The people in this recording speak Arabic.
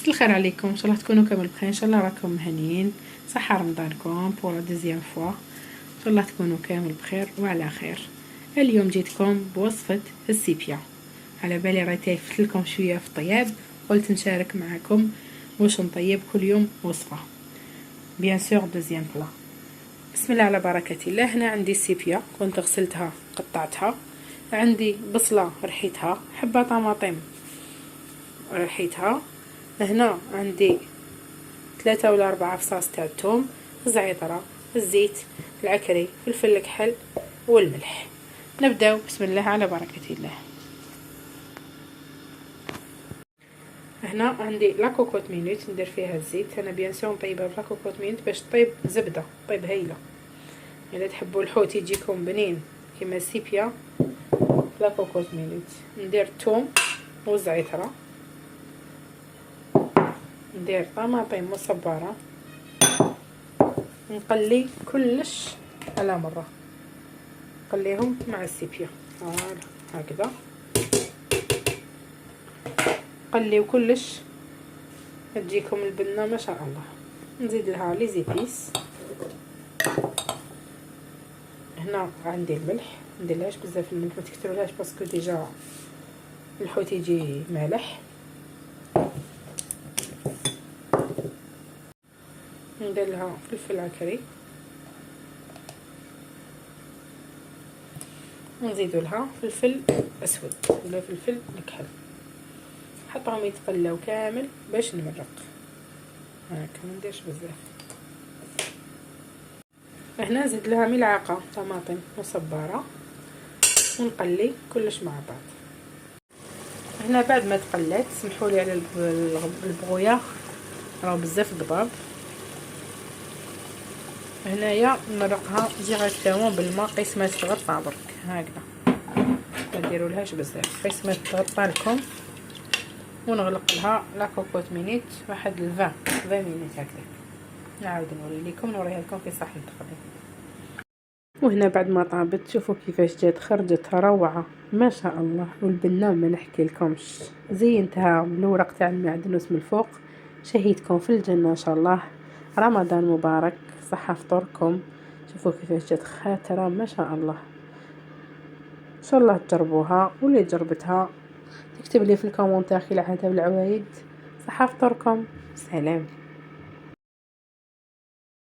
مساء الخير عليكم، ان شاء الله تكونوا كامل بخير. ان شاء الله راكم مهنيين، صحة رمضانكم بور دوزيام فوا. ان شاء الله تكونوا كامل بخير وعلى خير. اليوم جيتكم بوصفة السيبيا. على بالي راه تايفت لكم شويه في الطياب، قلت نشارك معكم واش نطيب كل يوم وصفه. بيان سور دوزيام بلا. بسم الله على بركه الله. هنا عندي السيبيا كنت غسلتها قطعتها، عندي بصله رحيتها، حبه طماطم رحيتها، هنا عندي 3 ولا 4 فصاص تاع الثوم، الزعترة، الزيت، العكري، فلفل الكحل والملح. نبداو بسم الله على بركه الله. هنا عندي لا كوكوت مينوت ندير فيها الزيت. انا بيان سور نطيبها في لا كوكوت مينوت باش طيب زبده، طيب هايله. الا تحبوا الحوت يجيكم بنين كيما السيبيا لا كوكوت مينوت. ندير الثوم والزعترة، ندير طماطم مصبره، نقلي كلش على مره، نقليهم مع السيبيا هكذا. قليو كلش تجيكم البنه ما شاء الله. نزيد لها لي زيبيس. هنا عندي الملح، نديرلهاش بزاف الملح، ما تكثرولهاش باسكو ديجا الحوت يجي مالح. ندير لها فلفل عكري، ونزيدو لها فلفل اسود ولا فلفل الكحل. نحطهم يتقلاو كامل باش نمرق هاكا، ما نديرش بزاف. هنا زيد لها ملعقه طماطم مصبره، ونقلي كلش مع بعض. هنا بعد ما تقلات، سمحوا لي على البغويا راه بزاف ضباب. هنايا نمرقها ديريكتومون بالماء قيس ما تغطى برك هكذا، ما ديرولهاش بزاف، قيس ما تغطى لكم. ونغلق لها لا كوكوت مينيت واحد 20 مينيت هكذا. نعاود نوري لكم، نوريها لكم في صحن التقديم. وهنا بعد ما طابت شوفوا كيفاش جات، خرجت روعه ما شاء الله. والبنه ما نحكي لكمش، زينتها بالورق تاع المعدنوس من الفوق. شهيتكم في الجنه ان شاء الله. رمضان مبارك، صحه فطوركم. شوفوا كيفاش جات خاتره ما شاء الله. ان شاء الله تجربوها، واللي جربتها تكتب لي في الكومونتير كي عجبها العوايد. صحه فطوركم، سلام.